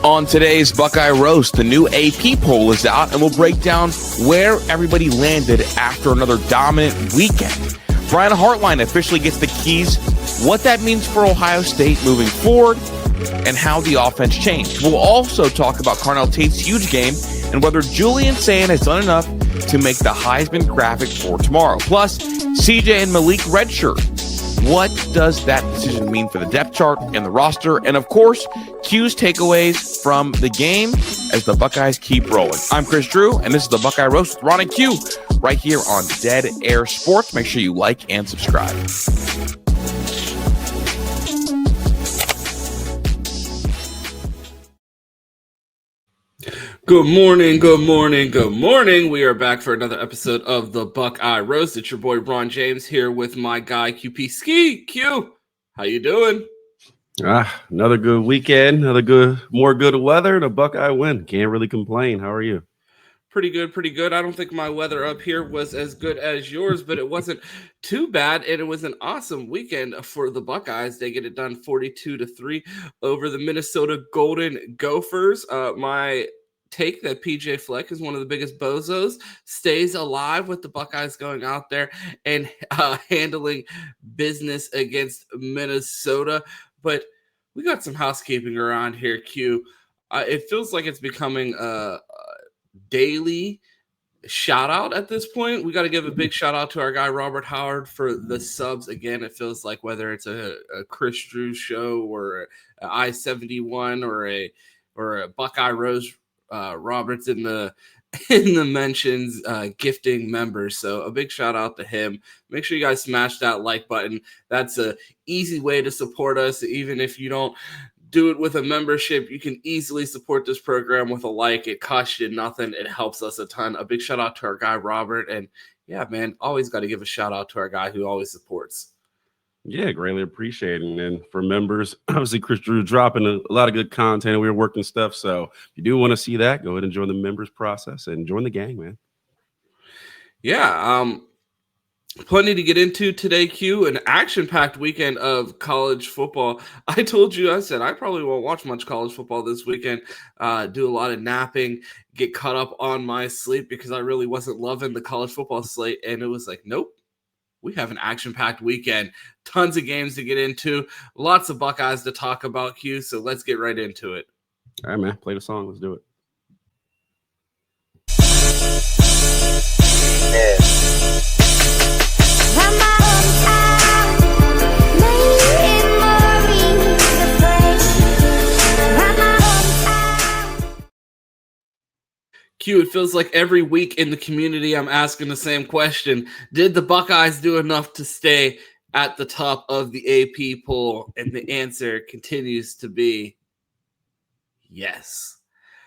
On today's Buckeye Roast, the new AP poll is out, and we'll break down where everybody landed after another dominant weekend. Brian Hartline officially gets the keys, what that means for Ohio State moving forward, and how the offense changed. We'll also talk about Carnell Tate's huge game and whether Julian Sayin has done enough to make the Heisman graphic for tomorrow. Plus, CJ and Malik Redshirt. What does that decision mean for the depth chart and the roster? And of course, Q's takeaways from the game as the Buckeyes keep rolling. I'm Chris Drew, and this is the Buckeye Roast with Ron and Q right here on Dead Air Sports. Make sure you like and subscribe. Good morning, good morning, good morning. We are back for another episode of the Buckeye Roast. It's your boy Ron James here with my guy QP Ski. Q, how you doing? Another good weekend, more good weather, and a Buckeye win. Can't really complain. How are you? Pretty good, pretty good. I don't think my weather up here was as good as yours, but it wasn't too bad, and it was an awesome weekend for the Buckeyes. They get it done 42-3 over the Minnesota Golden Gophers. My take that PJ Fleck is one of the biggest bozos, stays alive with the Buckeyes going out there and handling business against Minnesota. But we got some housekeeping around here, Q. It feels like it's becoming a daily shout out at this point. We got to give a big shout out to our guy Robert Howard for the subs. Again, it feels like whether it's a Chris Drew show or an I-71 or a Buckeye Roast, Robert's in the mentions gifting members, so a big shout out to him. Make sure you guys smash that like button. That's a easy way to support us. Even if you don't do it with a membership, you can easily support this program with a like. It costs you nothing. It helps us a ton. A big shout out to our guy Robert, and yeah, man, always got to give a shout out to our guy who always supports. Yeah, greatly appreciate it. And for members, obviously Chris Drew dropping a lot of good content, and we were working stuff. So if you do want to see that, go ahead and join the members process and join the gang, man. Yeah, plenty to get into today, Q. An action-packed weekend of college football. I told you, I said I probably won't watch much college football this weekend. Do a lot of napping, get caught up on my sleep because I really wasn't loving the college football slate. And it was like, nope. We have an action-packed weekend. Tons of games to get into. Lots of Buckeyes to talk about, Q. So let's get right into it. All right, man. Play the song. Let's do it. Q, it feels like every week in the community I'm asking the same question. Did the Buckeyes do enough to stay at the top of the AP poll? And the answer continues to be yes.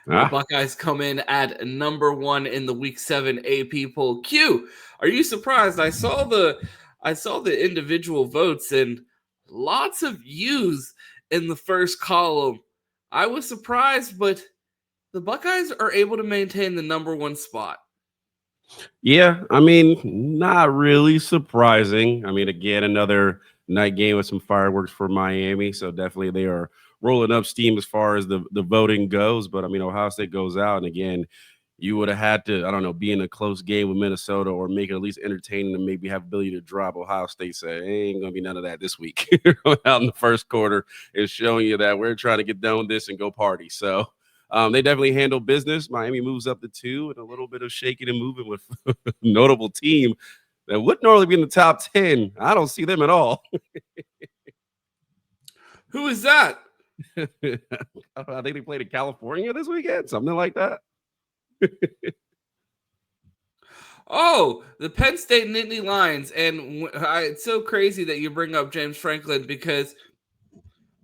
The Buckeyes come in at number 1 in the Week 7 AP poll. Q, are you surprised? I saw the individual votes and lots of U's in the first column. I was surprised, but the Buckeyes are able to maintain the number 1 spot. Yeah, I mean, not really surprising. I mean, again, another night game with some fireworks for Miami. So definitely they are rolling up steam as far as the voting goes. But I mean, Ohio State goes out. And again, you would have had to, I don't know, be in a close game with Minnesota or make it at least entertaining and maybe have ability to drop. Ohio State said, ain't going to be none of that this week. Out in the first quarter is showing you that we're trying to get done with this and go party. So they definitely handle business. Miami moves up to 2 and a little bit of shaking and moving with a notable team that would normally be in the top 10. I don't see them at all. Who is that? I think they played in California this weekend, something like that. Oh, the Penn State Nittany Lions. And it's so crazy that you bring up James Franklin because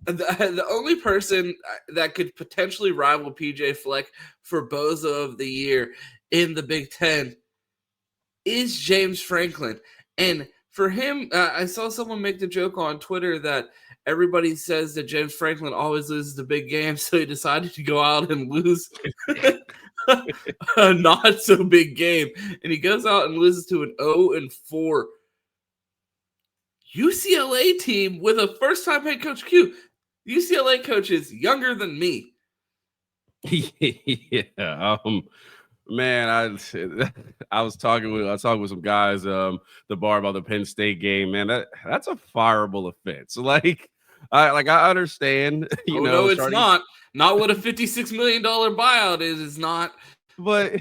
the only person that could potentially rival PJ Fleck for Bozo of the Year in the Big Ten is James Franklin. And for him, I saw someone make the joke on Twitter that everybody says that James Franklin always loses the big game, so he decided to go out and lose a not so big game. And he goes out and loses to an 0-4 UCLA team with a first-time head coach. UCLA coach is younger than me. Yeah. Man, I was talking with some guys the bar about the Penn State game. Man, that's a fireable offense. I understand, Oh no, it's starting, not. Not what a $56 million buyout is. It's not. but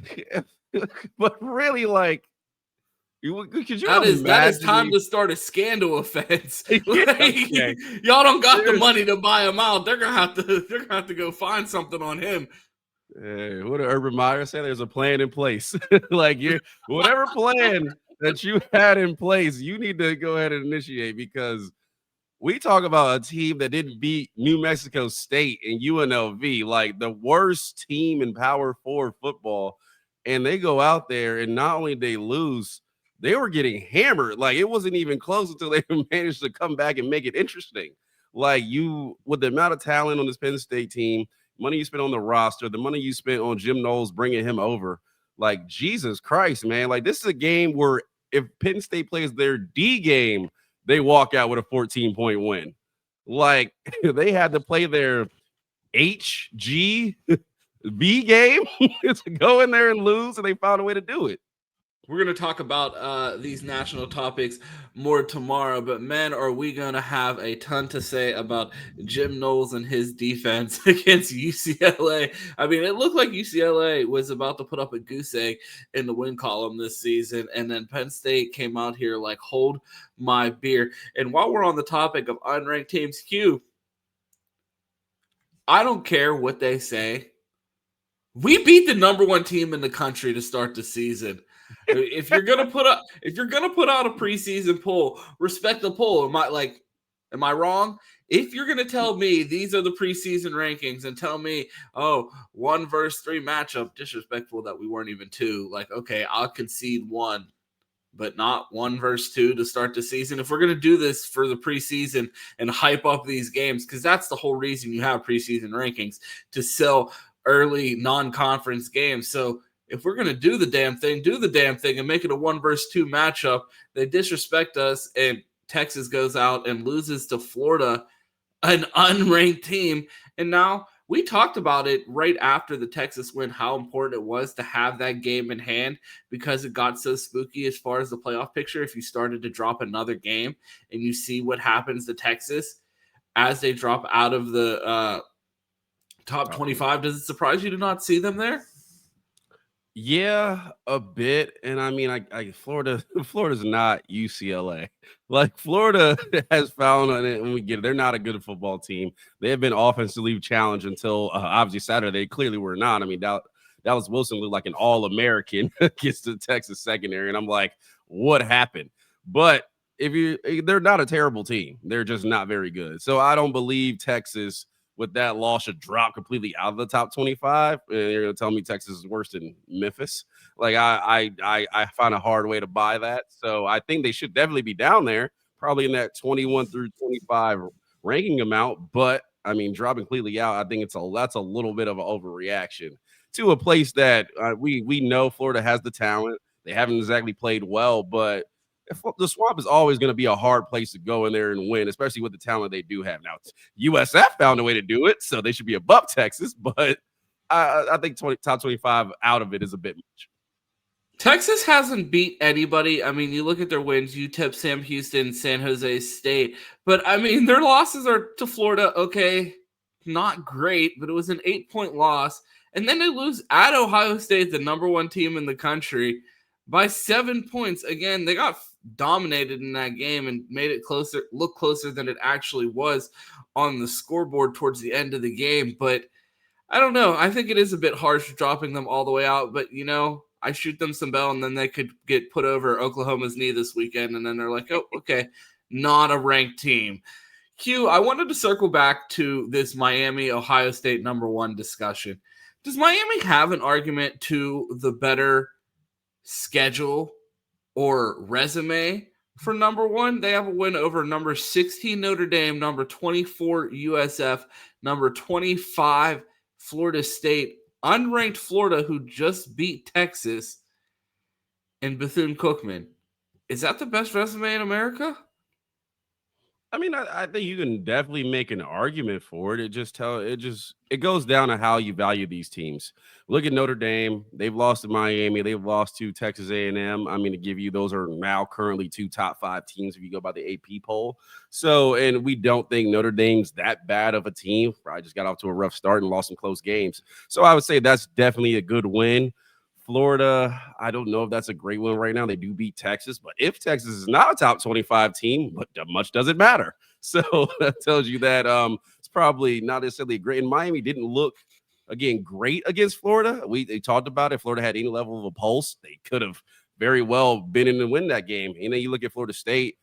but really, like, could you That is imagine time me? to start a scandal offense. Yeah, Like, okay. y'all don't got the There's money to buy him out. They're gonna have to go find something on him. What did Urban Meyer say? There's a plan in place. Like whatever plan that you had in place, you need to go ahead and initiate, because we talk about a team that didn't beat New Mexico State and UNLV, like the worst team in Power 4 football, and they go out there and not only they lose, they were getting hammered. Like, it wasn't even close until they managed to come back and make it interesting. Like, with the amount of talent on this Penn State team, money you spent on the roster, the money you spent on Jim Knowles bringing him over, like, Jesus Christ, man. Like, this is a game where if Penn State plays their D game, they walk out with a 14-point win. Like, they had to play their HGB game to go in there and lose, and they found a way to do it. We're going to talk about these national topics more tomorrow, but man, are we going to have a ton to say about Jim Knowles and his defense against UCLA. I mean, it looked like UCLA was about to put up a goose egg in the win column this season, and then Penn State came out here like, hold my beer. And while we're on the topic of unranked teams, Q, I don't care what they say. We beat the number one team in the country to start the season. If you're gonna put out a preseason poll, respect the poll. Am I wrong? If you're gonna tell me these are the preseason rankings and tell me, 1 versus 3 matchup, disrespectful that we weren't even 2. Like, okay, I'll concede 1, but not 1 versus 2 to start the season. If we're gonna do this for the preseason and hype up these games, because that's the whole reason you have preseason rankings, to sell early non-conference games. So if we're going to do the damn thing and make it a 1 versus 2 matchup. They disrespect us, and Texas goes out and loses to Florida, an unranked team. And now we talked about it right after the Texas win, how important it was to have that game in hand, because it got so spooky as far as the playoff picture. If you started to drop another game and you see what happens to Texas as they drop out of the top 25, does it surprise you to not see them there? Yeah, a bit. And I mean, Florida's not UCLA. Like, Florida has found on it, and we get it. They're not a good football team. They have been offensively challenged until obviously Saturday. They clearly were not. I mean, Dallas Wilson looked like an All-American against the Texas secondary, and I'm like, what happened? But they're not a terrible team. They're just not very good. So I don't believe Texas, with that loss, should drop completely out of the top 25. And you're going to tell me Texas is worse than Memphis? Like, I find a hard way to buy that. So I think they should definitely be down there, probably in that 21 through 25 ranking amount. But I mean, dropping completely out, I think that's a little bit of an overreaction to a place that we know Florida has the talent. They haven't exactly played well, but the Swamp is always going to be a hard place to go in there and win, especially with the talent they do have. Now, USF found a way to do it, so they should be above Texas, but I think top 25 out of it is a bit much. Texas hasn't beat anybody. I mean, you look at their wins, UTEP, Sam Houston, San Jose State. But, I mean, their losses are to Florida, okay, not great, but it was an 8-point loss. And then they lose at Ohio State, the number one team in the country, by 7 points. Again, they got dominated in that game and made it look closer than it actually was on the scoreboard towards the end of the game. But I don't know. I think it is a bit harsh dropping them all the way out. But, I shoot them some bell, and then they could get put over Oklahoma's knee this weekend. And then they're like, oh, okay, not a ranked team. Q, I wanted to circle back to this Miami-Ohio State number 1 discussion. Does Miami have an argument to the better schedule or resume for number 1? They have a win over number 16 Notre Dame, number 24 USF, number 25 Florida State, unranked Florida, who just beat Texas, and Bethune-Cookman. Is that the best resume in America? I mean, I think you can definitely make an argument for it. It goes down to how you value these teams. Look at Notre Dame; they've lost to Miami, they've lost to Texas A&M. I mean, to give you those are now currently 2 top 5 teams if you go by the AP poll. So, and we don't think Notre Dame's that bad of a team. I just got off to a rough start and lost some close games. So I would say that's definitely a good win. Florida, I don't know if that's a great one right now. They do beat Texas, but if Texas is not a top 25 team, but much doesn't matter. So that tells you that it's probably not necessarily great. And Miami didn't look, again, great against Florida. They talked about it. If Florida had any level of a pulse, they could have very well been in to win that game. And then you look at Florida State.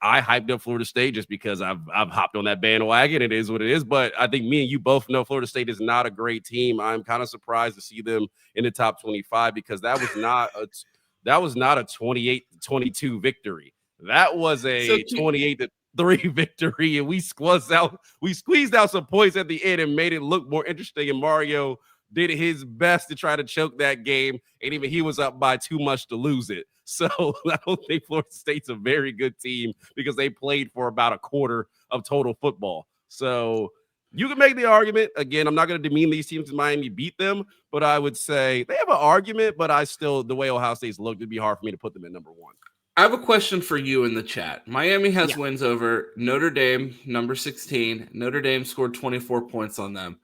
I hyped up Florida State just because I've hopped on that bandwagon. It is what it is. But I think me and you both know Florida State is not a great team. I'm kind of surprised to see them in the top 25 because that was not a 28-22 victory. That was a 28-3 victory, and we squeezed out some points at the end and made it look more interesting. And Mario did his best to try to choke that game, and even he was up by too much to lose it. So I don't think Florida State's a very good team because they played for about a quarter of total football. So you can make the argument. Again, I'm not going to demean these teams in Miami beat them, but I would say they have an argument, but the way Ohio State's looked, it'd be hard for me to put them at number 1. I have a question for you in the chat. Miami has wins over Notre Dame, number 16. Notre Dame scored 24 points on them.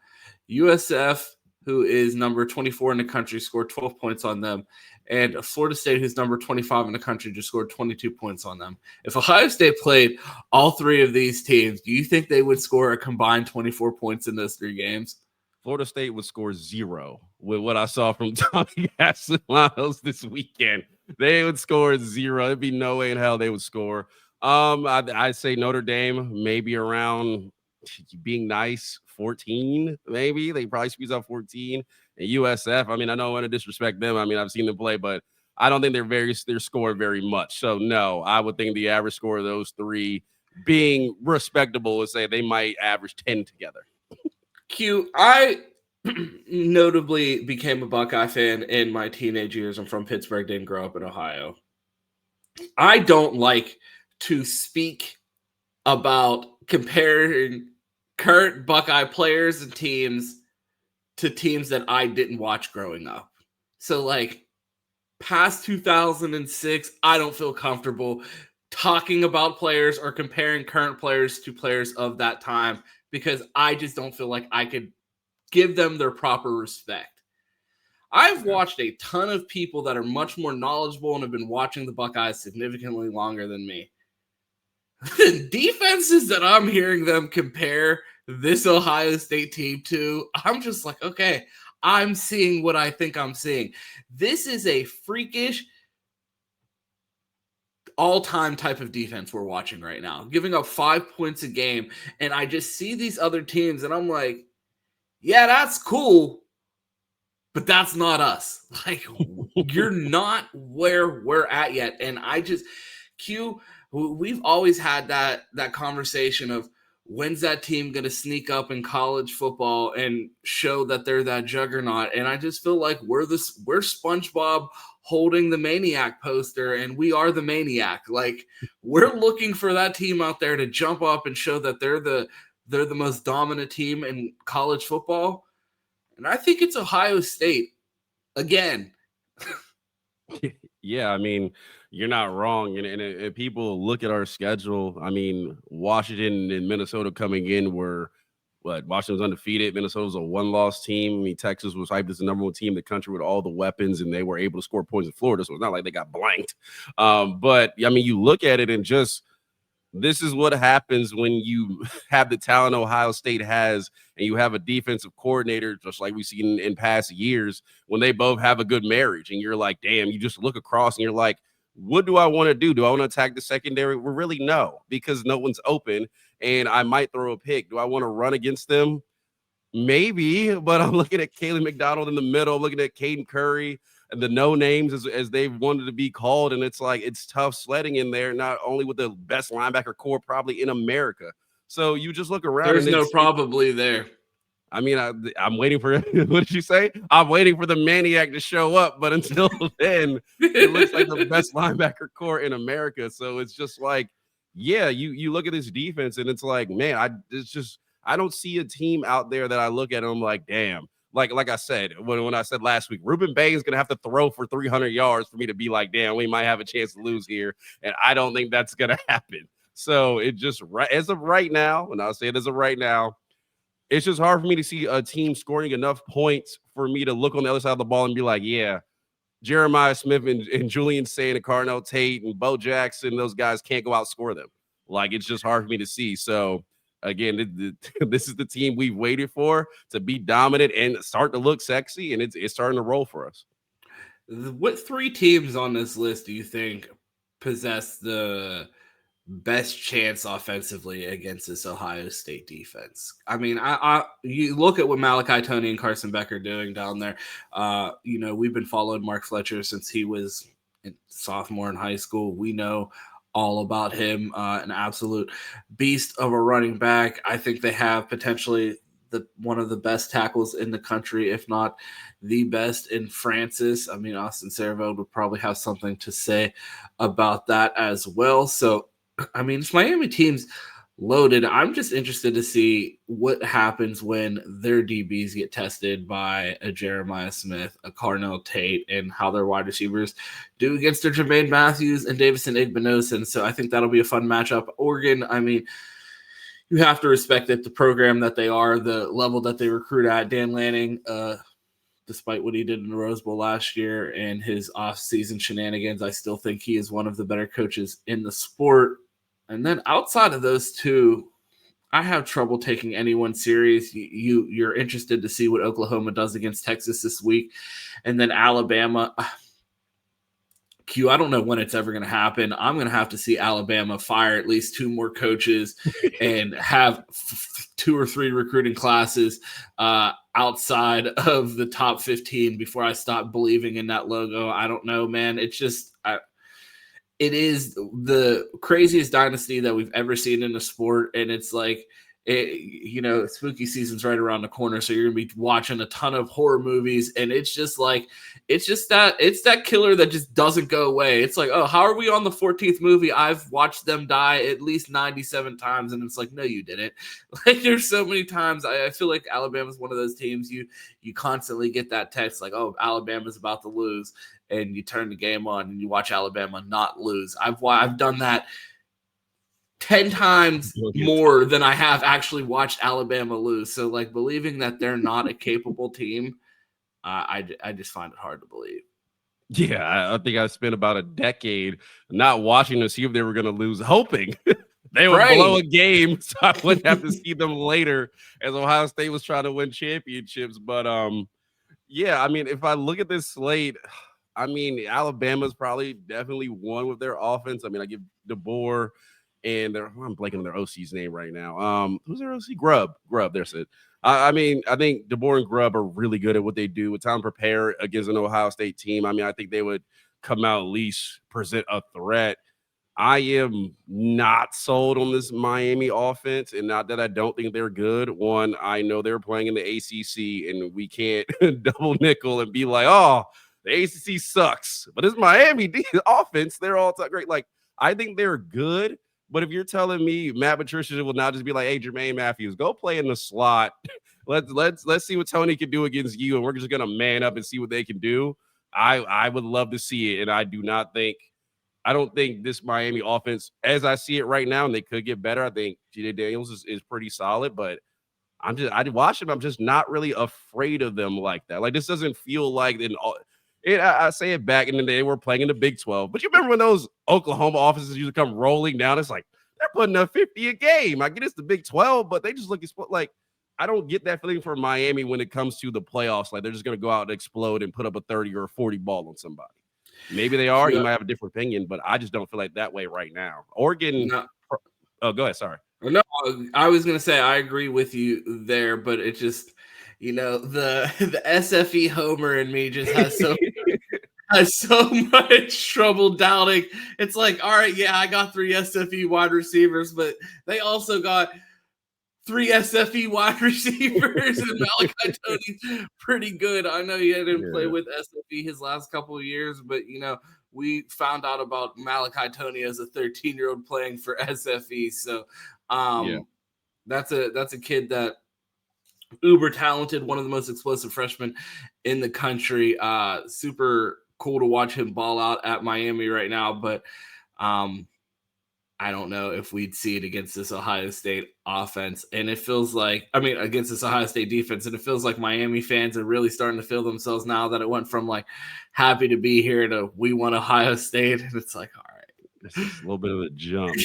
USF, who is number 24 in the country, scored 12 points on them. And Florida State, who's number 25 in the country, just scored 22 points on them. If Ohio State played all 3 of these teams, do you think they would score a combined 24 points in those 3 games? Florida State would score 0 with what I saw from Tommy Castellanos this weekend. They would score 0. There'd be no way in hell they would score. I'd say Notre Dame maybe around, being nice, 14 maybe. They probably squeeze out 14. And USF, I mean, I don't want to disrespect them. I mean, I've seen them play, but I don't think they're scoring very much. So no, I would think the average score of those 3 being respectable would say they might average 10 together. Q, I notably became a Buckeye fan in my teenage years. I'm from Pittsburgh, didn't grow up in Ohio. I don't like to speak about comparing current Buckeye players and teams to teams that I didn't watch growing up. So like past 2006, I don't feel comfortable talking about players or comparing current players to players of that time because I just don't feel like I could give them their proper respect. I've watched a ton of people that are much more knowledgeable and have been watching the Buckeyes significantly longer than me. The defenses that I'm hearing them compare this Ohio State team to, I'm just like, okay, I'm seeing what I think I'm seeing. This is a freakish all-time type of defense we're watching right now, giving up 5 points a game. And I just see these other teams and I'm like, yeah, that's cool, but that's not us. Like, you're not where we're at yet. And I just, we've always had that conversation of when's that team going to sneak up in college football and show that they're that juggernaut. And I just feel like we're SpongeBob holding the Maniac poster, and we are the Maniac. Like, we're looking for that team out there to jump up and show that they're the most dominant team in college football. And I think it's Ohio State again. Yeah, I mean, you're not wrong. And people look at our schedule. I mean, Washington and Minnesota coming in were Washington was undefeated. Minnesota was a 1-loss team. I mean, Texas was hyped as the number 1 team in the country with all the weapons, and they were able to score points in Florida. So it's not like they got blanked. But I mean, you look at it and just this is what happens when you have the talent Ohio State has and you have a defensive coordinator, just like we've seen in past years, when they both have a good marriage. And you're like, damn, you just look across and you're like, what do I want to do? Do I want to attack the secondary? Well, really, no, because no one's open and I might throw a pick. Do I want to run against them? Maybe, but I'm looking at Kaylee McDonald in the middle, looking at Caden Curry and the no names as they've wanted to be called. And it's like, it's tough sledding in there, not only with the best linebacker core probably in America. So you just look around. There's no probably there. I mean, I'm waiting for, what did you say? I'm waiting for the Maniac to show up. But until then, it looks like the best linebacker core in America. So it's just like, yeah, you look at this defense and it's like, man, I don't see a team out there that I look at and I'm like, damn. Like I said, when I said last week, Ruben Bain is going to have to throw for 300 yards for me to be like, damn, we might have a chance to lose here. And I don't think that's going to happen. So it just, as of right now, and I'll say it as of right now, it's just hard for me to see a team scoring enough points for me to look on the other side of the ball and be like, yeah, Jeremiah Smith and Julian Sayin and Carnell Tate and Bo Jackson, those guys can't go outscore them. Like, it's just hard for me to see. So, again, this is the team we've waited for to be dominant and start to look sexy, and it's starting to roll for us. What three teams on this list do you think possess the best chance offensively against this Ohio State defense? I mean, you look at what Malachi Toney and Carson Beck are doing down there. We've been following Mark Fletcher since he was a sophomore in high school. We know all about him, an absolute beast of a running back. I think they have potentially one of the best tackles in the country, if not the best in Francis. I mean, Austin Servo would probably have something to say about that as well. So, I mean, this Miami team's loaded. I'm just interested to see what happens when their DBs get tested by a Jeremiah Smith, a Carnell Tate, and how their wide receivers do against their Jermaine Matthews and Davison Igbinosun. So I think that'll be a fun matchup. Oregon, I mean, you have to respect that the program that they are, the level that they recruit at. Dan Lanning, despite what he did in the Rose Bowl last year and his off-season shenanigans, I still think he is one of the better coaches in the sport. And then outside of those two, I have trouble taking anyone serious. You're interested to see what Oklahoma does against Texas this week. And then Alabama. I don't know when it's ever going to happen. I'm going to have to see Alabama fire at least two more coaches and have 2 or 3 recruiting classes outside of the top 15 before I stop believing in that logo. I don't know, man. It's just it is the craziest dynasty that we've ever seen in the sport. And it's like, spooky season's right around the corner. So you're going to be watching a ton of horror movies. And it's that killer that just doesn't go away. It's like, oh, how are we on the 14th movie? I've watched them die at least 97 times. And it's like, no, you didn't. Like, there's so many times. I feel like Alabama's one of those teams you constantly get that text like, oh, Alabama's about to lose. And you turn the game on and you watch Alabama not lose. I've done that 10 times more than I have actually watched Alabama lose. So, like, believing that they're not a capable team, I just find it hard to believe. Yeah, I think I spent about a decade not watching to see if they were going to lose, hoping they would blow a game so I wouldn't have to see them later as Ohio State was trying to win championships. But, yeah, I mean, if I look at this slate, I mean, Alabama's probably definitely won with their offense. I mean, I give DeBoer and I'm blanking on their OC's name right now. Who's their OC? Grubb, there's it. I mean, I think DeBoer and Grubb are really good at what they do. With time to prepare against an Ohio State team, I mean, I think they would come out at least present a threat. I am not sold on this Miami offense, and not that I don't think they're good. One, I know they're playing in the ACC, and we can't double nickel and be like, oh, the ACC sucks. But it's Miami offense. They're all great. Like, I think they're good. But if you're telling me Matt Patricia will now just be like, hey, Jermaine Matthews, go play in the slot. Let's see what Tony can do against you, and we're just gonna man up and see what they can do. I would love to see it, and I don't think this Miami offense, as I see it right now, and they could get better. I think J.J. Daniels is pretty solid, but I watch them. I'm just not really afraid of them like that. Like, this doesn't feel like I say it back in the day, we're playing in the Big 12. But you remember when those Oklahoma offenses used to come rolling down? It's like they're putting up 50 a game. I get it's the Big 12, but they just look like I don't get that feeling for Miami when it comes to the playoffs. Like, they're just going to go out and explode and put up a 30 or a 40 ball on somebody. Maybe they are. Yeah. You might have a different opinion, but I just don't feel like that way right now. Oregon. No. Oh, go ahead. Sorry. No, I was going to say I agree with you there, but it just, the SFE homer in me just has so much trouble doubting. It's like, all right, yeah, I got 3 SFE wide receivers, but they also got 3 SFE wide receivers, and Malachi Toney's pretty good. I know he didn't play with SFE his last couple of years, but, we found out about Malik Tony as a 13-year-old playing for SFE. So that's a kid that uber talented, one of the most explosive freshmen in the country. Super cool to watch him ball out at Miami right now, but I don't know if we'd see it against this Ohio State offense. And it feels like, against this Ohio State defense, and it feels like Miami fans are really starting to feel themselves now that it went from like happy to be here to we won Ohio State. And it's like, all right. This is a little bit of a jump.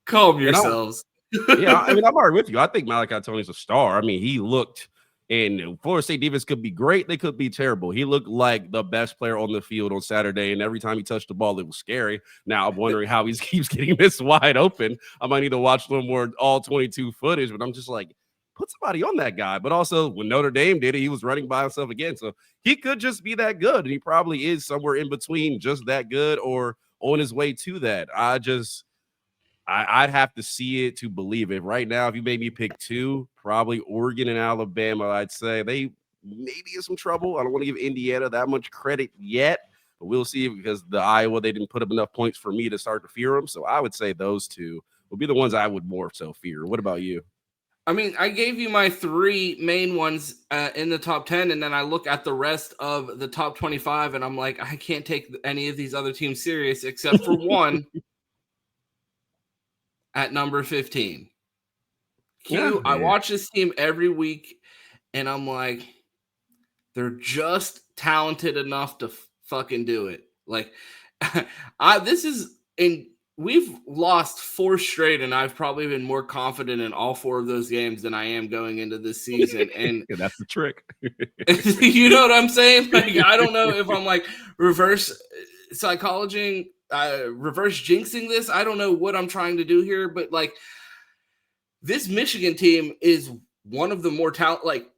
Calm yourselves. I'm already with you. I think Malik Tony's a star. He looked, and Florida State defense could be great. They could be terrible. He looked like the best player on the field on Saturday, and every time he touched the ball, it was scary. Now I'm wondering how he keeps getting this wide open. I might need to watch a little more all 22 footage, but I'm just like, put somebody on that guy. But also, when Notre Dame did it, he was running by himself again. So he could just be that good, and he probably is somewhere in between just that good or on his way to that. I'd have to see it to believe it. Right now, if you made me pick two, probably Oregon and Alabama, I'd say they maybe in some trouble. I don't want to give Indiana that much credit yet, but we'll see, because the Iowa, they didn't put up enough points for me to start to fear them. So I would say those two would be the ones I would more so fear. What about you? I gave you my three main ones in the top 10, and then I look at the rest of the top 25, and I'm like, I can't take any of these other teams serious except for one. At number 15. I watch this team every week, and I'm like, they're just talented enough to fucking do it. Like, we've lost 4 straight, and I've probably been more confident in all 4 of those games than I am going into this season. And that's the trick. You know what I'm saying? Like, I don't know if I'm like reverse psychology. Reverse jinxing this. I don't know what I'm trying to do here, but like, this Michigan team is one of the more talent. Like,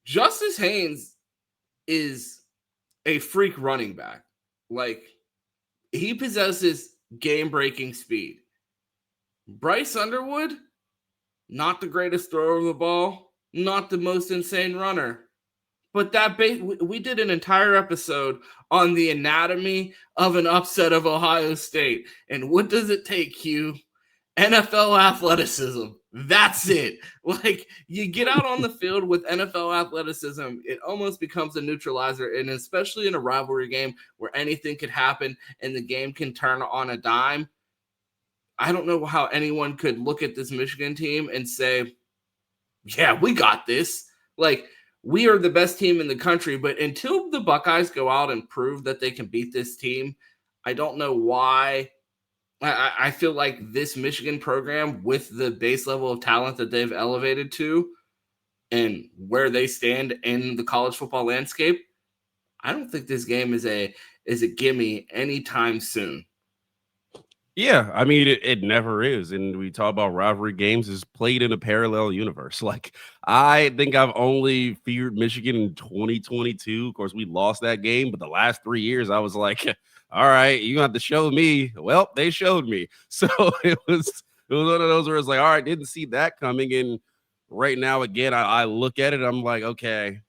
Justice Haynes is a freak running back. Like, he possesses game-breaking speed. Bryce Underwood, not the greatest thrower of the ball, not the most insane runner. But we did an entire episode on the anatomy of an upset of Ohio State. And what does it take, Hugh? NFL athleticism. That's it. Like, you get out on the field with NFL athleticism, it almost becomes a neutralizer. And especially in a rivalry game where anything could happen and the game can turn on a dime. I don't know how anyone could look at this Michigan team and say, yeah, we got this. Like, we are the best team in the country, but until the Buckeyes go out and prove that they can beat this team, I don't know why. I feel like this Michigan program, with the base level of talent that they've elevated to and where they stand in the college football landscape, I don't think this game is a gimme anytime soon. Yeah, it never is. And we talk about rivalry games is played in a parallel universe. Like, I think I've only feared Michigan in 2022. Of course, we lost that game, but the last 3 years I was like, all right, you have to show me. Well, they showed me. So it was one of those where it's like, all right, didn't see that coming. And right now, again, I look at it, I'm like, okay,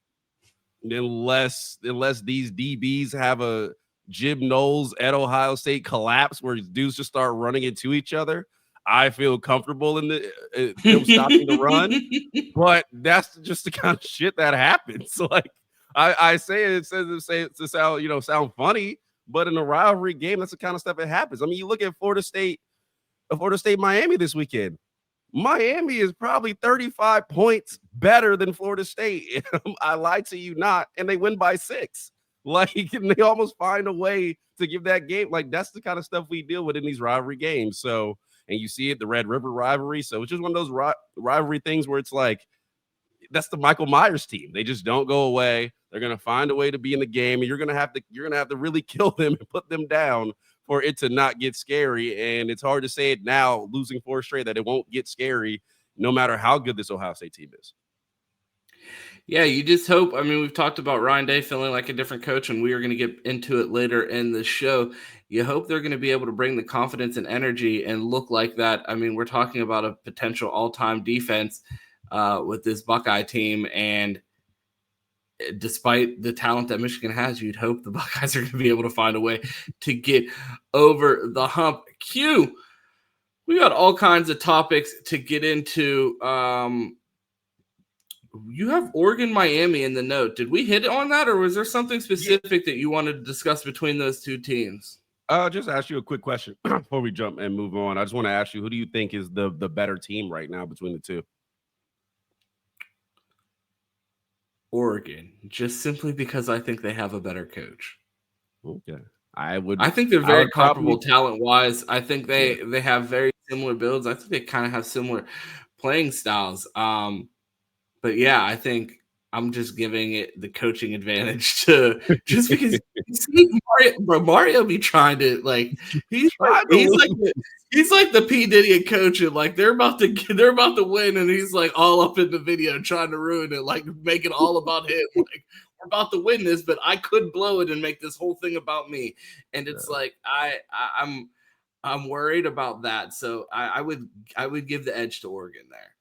unless these DBs have a Jim Knowles at Ohio State collapse where dudes just start running into each other, I feel comfortable in them stopping the run. But that's just the kind of shit that happens. Like, I say it to sound funny, but in a rivalry game, that's the kind of stuff that happens. You look at Florida State Miami this weekend. Miami is probably 35 points better than Florida State. I lied to you not, and they win by 6. Like, they almost find a way to give that game. Like, that's the kind of stuff we deal with in these rivalry games. So, and you see it, the Red River rivalry. So it's just one of those rivalry things where it's like, that's the Michael Myers team. They just don't go away. They're going to find a way to be in the game, and you're going to have to really kill them and put them down for it to not get scary. And it's hard to say it now, losing 4 straight, that it won't get scary no matter how good this Ohio State team is. Yeah, you just hope. We've talked about Ryan Day feeling like a different coach, and we are going to get into it later in the show. You hope they're going to be able to bring the confidence and energy and look like that. We're talking about a potential all-time defense with this Buckeye team, and despite the talent that Michigan has, you'd hope the Buckeyes are going to be able to find a way to get over the hump. Q, we got all kinds of topics to get into. You have Oregon, Miami in the note. Did we hit on that, or was there something specific that you wanted to discuss between those two teams? I'll just ask you a quick question before we jump and move on. I just want to ask you, who do you think is the better team right now between the two? Oregon, just simply because I think they have a better coach. Okay. I think they're very comparable talent-wise. I think they have very similar builds. I think they kind of have similar playing styles. But yeah, I think I'm just giving it the coaching advantage to just because Mario be trying to he's like the P. Diddy coach, and like they're about to win, and he's like all up in the video trying to ruin it, like make it all about him. Like, we're about to win this, but I could blow it and make this whole thing about me. And it's like I'm worried about that. So I would give the edge to Oregon there.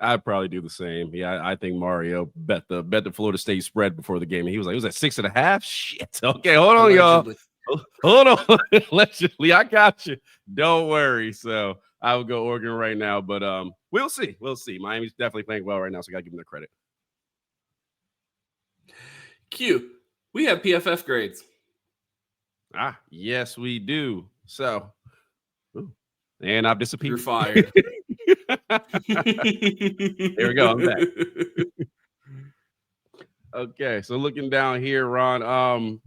I'd probably do the same. Yeah, I think Mario bet the Florida State spread before the game. And he was like, it was at 6.5. Shit. Okay, hold on, y'all. Hold on. Allegedly, I got you. Don't worry. So I would go Oregon right now, but we'll see. We'll see. Miami's definitely playing well right now, so I gotta give them their credit. Q, we have PFF grades. Yes, we do. So, and I've disappeared. You're fired. There we go. I'm back. Okay, so looking down here, Ron.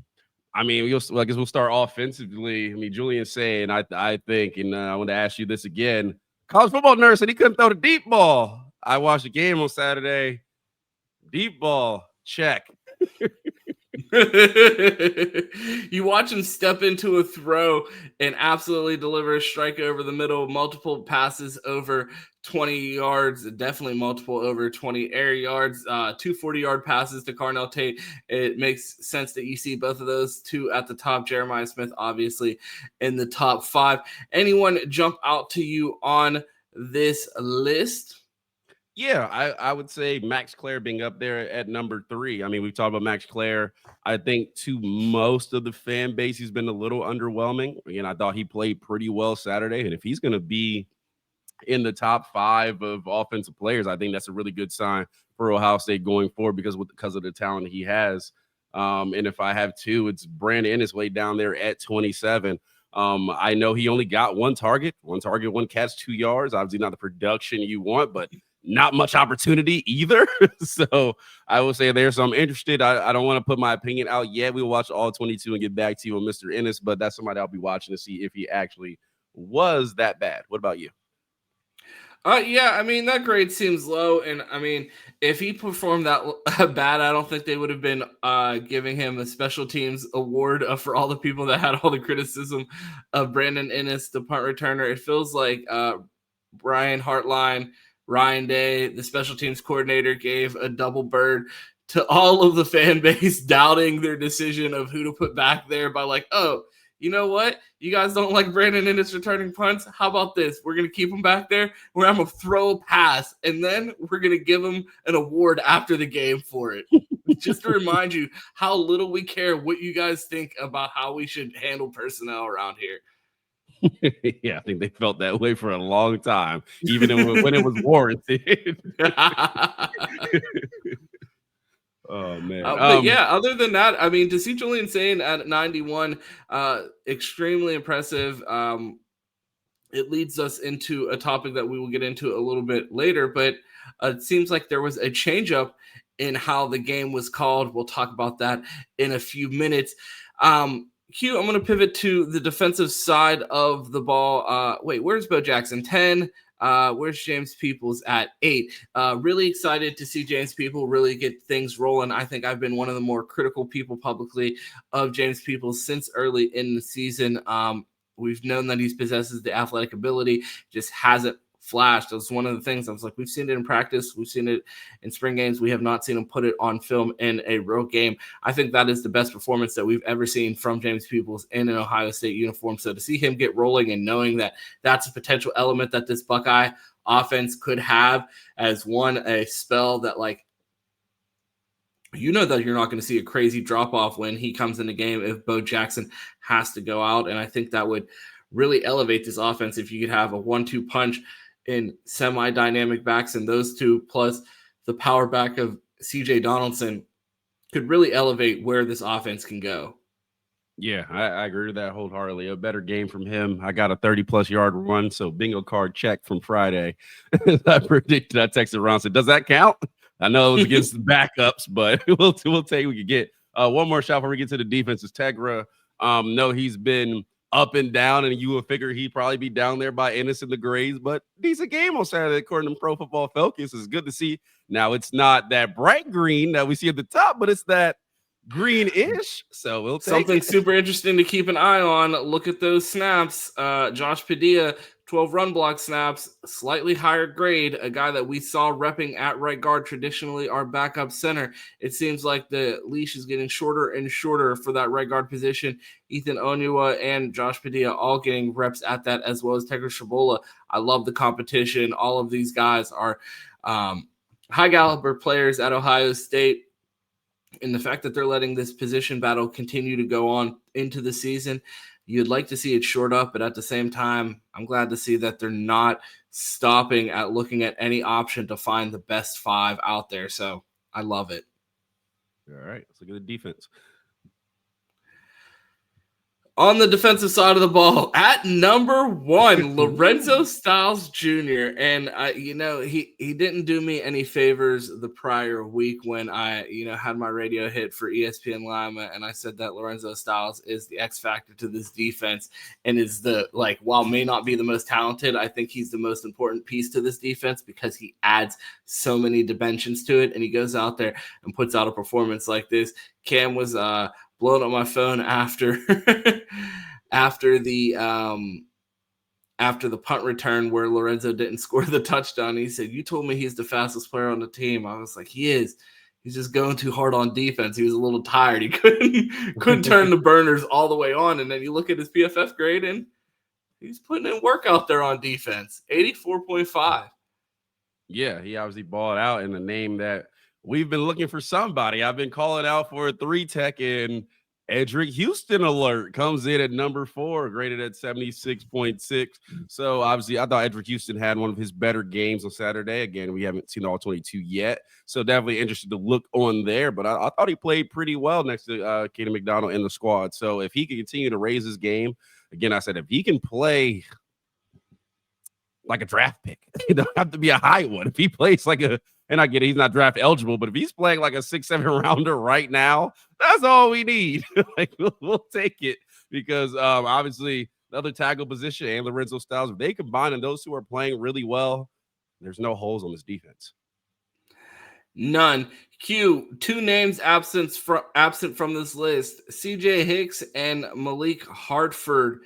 I guess we'll start offensively. I mean, Julian saying, I think, and I want to ask you this again. College football nerd said he couldn't throw the deep ball. I watched the game on Saturday. Deep ball, check. You watch him step into a throw and absolutely deliver a strike over the middle, multiple passes over 20 yards, definitely multiple over 20 air yards, 2 40-yard passes to Carnell Tate. It makes sense that you see both of those two at the top. Jeremiah Smith, obviously, in the top 5. Anyone jump out to you on this list? Yeah, I would say Max Clare being up there at number 3. I mean, we've talked about Max Clare. I think to most of the fan base, he's been a little underwhelming. Again, I thought he played pretty well Saturday. And if he's going to be in the top 5 of offensive players, I think that's a really good sign for Ohio State going forward because of the talent he has. And if I have 2, it's Brandon Ennis way down there at 27. I know he only got one target, one catch, 2 yards. Obviously not the production you want, but not much opportunity either. So I will say there. So I'm interested. I don't want to put my opinion out yet. We'll watch all 22 and get back to you on Mr. Ennis, but that's somebody I'll be watching to see if he actually was that bad. What about you? Yeah, I mean, that grade seems low. And I mean, if he performed that bad, I don't think they would have been giving him a special teams award for all the people that had all the criticism of Brandon Ennis, the punt returner. It feels like Brian Hartline, Ryan Day, the special teams coordinator, gave a double bird to all of the fan base doubting their decision of who to put back there by like, oh, you know what? You guys don't like Brandon Ennis returning punts? How about this? We're going to keep him back there where I'm going to throw a pass, and then we're going to give him an award after the game for it. Just to remind you how little we care what you guys think about how we should handle personnel around here. Yeah, I think they felt that way for a long time, even when it was warranted. Oh, man. But yeah, other than that, I mean, to see Julian Sayin at 91, extremely impressive. It leads us into a topic that we will get into a little bit later, but it seems like there was a change up in how the game was called. We'll talk about that in a few minutes. Q, I'm going to pivot to the defensive side of the ball. Wait, where's Bo Jackson? 10. Where's James Peoples at 8? Really excited to see James Peoples really get things rolling. I think I've been one of the more critical people publicly of James Peoples since early in the season. We've known that he possesses the athletic ability, just hasn't flashed. It was one of the things I was like, we've seen it in practice. We've seen it in spring games. We have not seen him put it on film in a real game. I think that is the best performance that we've ever seen from James Peoples in an Ohio State uniform. So to see him get rolling and knowing that that's a potential element that this Buckeye offense could have as a spell that like you know that you're not going to see a crazy drop-off when he comes in the game if Bo Jackson has to go out. And I think that would really elevate this offense if you could have a 1-2 punch in semi-dynamic backs, and those two plus the power back of CJ Donaldson could really elevate where this offense can go. Yeah, I agree with that wholeheartedly. A better game from him. I got a 30-plus yard run, so bingo card check from Friday. I predicted. I texted Ron, said, does that count? I know it was against the backups, but we'll take what we could get. One more shot before we get to the defense is Tegra. No, he's been up and down, and you would figure he'd probably be down there by Ennis and the Grays, but decent game on Saturday according to Pro Football Focus. It's good to see. Now, it's not that bright green that we see at the top, but it's that green-ish, so we'll take something it. Super interesting to keep an eye on. Look at those snaps. Josh Padilla, 12 run block snaps, slightly higher grade, a guy that we saw repping at right guard, traditionally our backup center. It seems like the leash is getting shorter and shorter for that right guard position. Ethan Onua and Josh Padilla all getting reps at that, as well as Tegra Shabola. I love the competition. All of these guys are high caliber players at Ohio State. And the fact that they're letting this position battle continue to go on into the season, you'd like to see it short up, but at the same time, I'm glad to see that they're not stopping at looking at any option to find the best 5 out there. So I love it. All right, let's look at the defense. On the defensive side of the ball, at number 1, Lorenzo Styles Jr. And he didn't do me any favors the prior week when I had my radio hit for ESPN Lima, and I said that Lorenzo Styles is the X factor to this defense and is while may not be the most talented, I think he's the most important piece to this defense because he adds so many dimensions to it, and he goes out there and puts out a performance like this. Cam was blowing up my phone after the punt return where Lorenzo didn't score the touchdown. He said, "You told me he's the fastest player on the team." I was like, "He is. He's just going too hard on defense. He was a little tired. He couldn't turn the burners all the way on." And then you look at his PFF grade, and he's putting in work out there on defense. 84.5. Yeah, he obviously balled out in the name that we've been looking for somebody. I've been calling out for a 3-tech, and Edric Houston alert comes in at number 4, graded at 76.6. So obviously I thought Edric Houston had one of his better games on Saturday. Again, we haven't seen all 22 yet. So definitely interested to look on there. But I thought he played pretty well next to Kaden McDonald in the squad. So if he can continue to raise his game, again, I said, if he can play like a draft pick, it don't have to be a high one. If he plays like and I get it, he's not draft eligible, but if he's playing like a 6-7 rounder right now, that's all we need. We'll take it because obviously the other tackle position and Lorenzo Styles, if they combine and those two are playing really well, there's no holes on this defense. None. Q, 2 names absent from this list: CJ Hicks and Malik Hartford.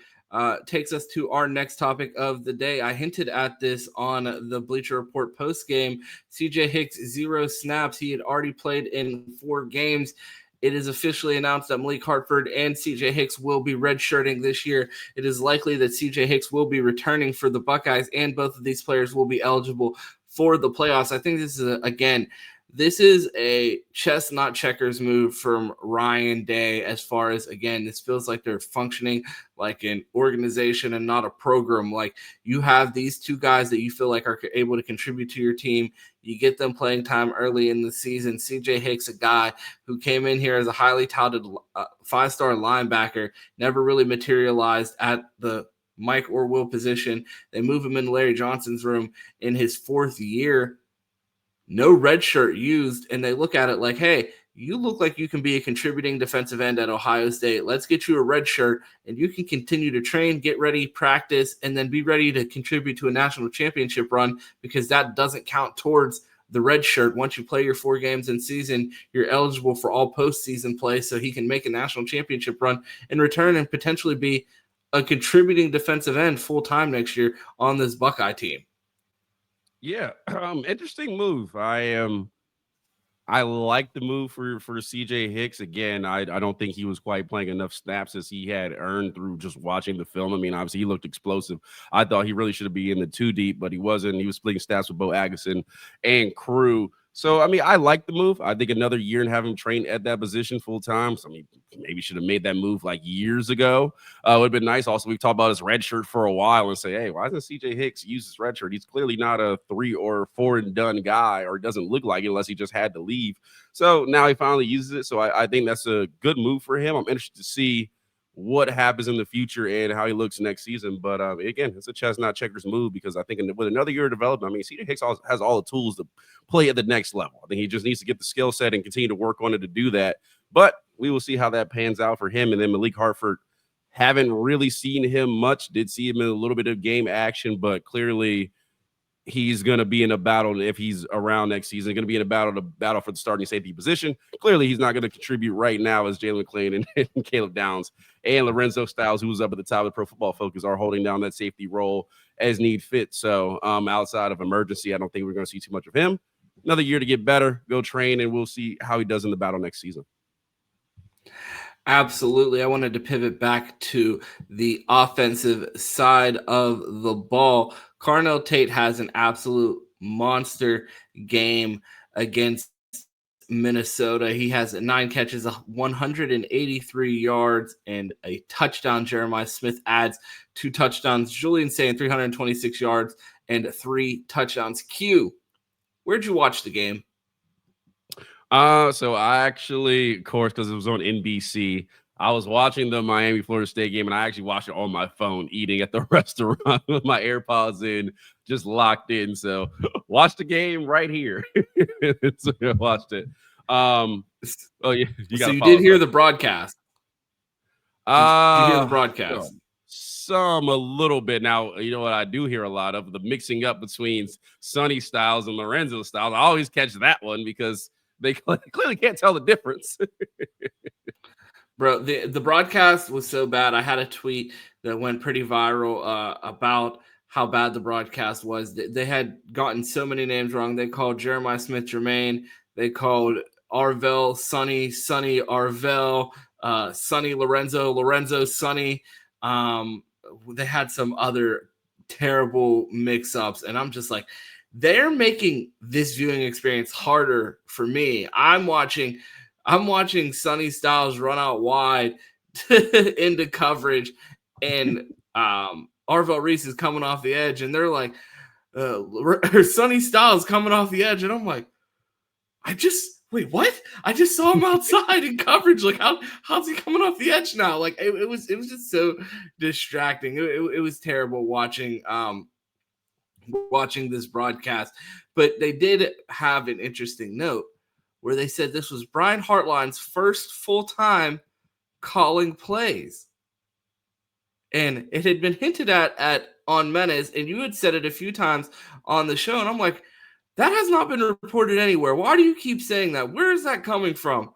Takes us to our next topic of the day. I hinted at this on the Bleacher Report postgame. CJ Hicks, 0 snaps. He had already played in 4 games. It is officially announced that Malik Hartford and CJ Hicks will be redshirting this year. It is likely that CJ Hicks will be returning for the Buckeyes, and both of these players will be eligible for the playoffs. I think this is, this is a chess, not checkers move from Ryan Day as far as, again, this feels like they're functioning like an organization and not a program. Like, you have these 2 guys that you feel like are able to contribute to your team. You get them playing time early in the season. CJ Hicks, a guy who came in here as a highly touted 5-star linebacker, never really materialized at the Mike or Will position. They move him into Larry Johnson's room in his 4th year. No red shirt used, and they look at it like, hey, you look like you can be a contributing defensive end at Ohio State. Let's get you a red shirt, and you can continue to train, get ready, practice, and then be ready to contribute to a national championship run, because that doesn't count towards the red shirt. Once you play your 4 games in season, you're eligible for all postseason play, so he can make a national championship run in return and potentially be a contributing defensive end full-time next year on this Buckeye team. Yeah, interesting move. I like the move for CJ Hicks. Again, I don't think he was quite playing enough snaps as he had earned through just watching the film. I mean, obviously he looked explosive. I thought he really should have been in the 2 deep, but he wasn't. He was splitting snaps with Bo Agason and crew. So, I mean, I like the move. I think another year and have him train at that position full time. So, I mean, maybe should have made that move like years ago. It would have been nice. Also, we've talked about his red shirt for a while and say, hey, why doesn't CJ Hicks use his red shirt? He's clearly not a 3 or 4 and done guy, or doesn't look like it unless he just had to leave. So now he finally uses it. So I think that's a good move for him. I'm interested to see what happens in the future and how he looks next season. But again, it's a chestnut checkers move, because I think with another year of development, I mean, CJ Hicks has all the tools to play at the next level. I think he just needs to get the skill set and continue to work on it to do that. But we will see how that pans out for him. And then Malik Hartford, haven't really seen him much. Did see him in a little bit of game action, but clearly he's going to be in a battle. If he's around next season, going to be in a battle for the starting safety position. Clearly, he's not going to contribute right now as Jalen McClain and Caleb Downs and Lorenzo Styles, who's up at the top of the Pro Football Focus, are holding down that safety role as need fit. So outside of emergency, I don't think we're going to see too much of him. Another year to get better, go train, and we'll see how he does in the battle next season. Absolutely. I wanted to pivot back to the offensive side of the ball. Carnell Tate has an absolute monster game against Minnesota. He has 9 catches, 183 yards, and a touchdown. Jeremiah Smith adds 2 touchdowns. Julian Sayin 326 yards and 3 touchdowns. Q, where'd you watch the game? So I actually, of course, because it was on NBC, I was watching the Miami Florida State game, and I actually watched it on my phone, eating at the restaurant with my AirPods in, just locked in. So watch the game right here. So I watched it. Oh yeah. So you did hear the broadcast. Did you hear the broadcast? A little bit. Now, you know what I do hear a lot of? The mixing up between Sonny Styles and Lorenzo Styles. I always catch that one because they clearly can't tell the difference. Bro, the broadcast was so bad. I had a tweet that went pretty viral about how bad the broadcast was. They had gotten so many names wrong. They called Jeremiah Smith Jermaine. They called Arvell Sonny Arvell, Sonny Lorenzo Sonny. They had some other terrible mix-ups, and I'm just like, they're making this viewing experience harder for me. I'm watching Sonny Styles run out wide into coverage, and Arvell Reese is coming off the edge, and they're like, Sonny Styles coming off the edge, and I'm like, wait, what? I just saw him outside in coverage. Like, how's he coming off the edge now? Like, it was just so distracting. It was terrible watching this broadcast. But they did have an interesting note where they said this was Brian Hartline's first full time calling plays, and it had been hinted at on Menace, and you had said it a few times on the show, and I'm like, that has not been reported anywhere. Why do you keep saying that? Where is that coming from?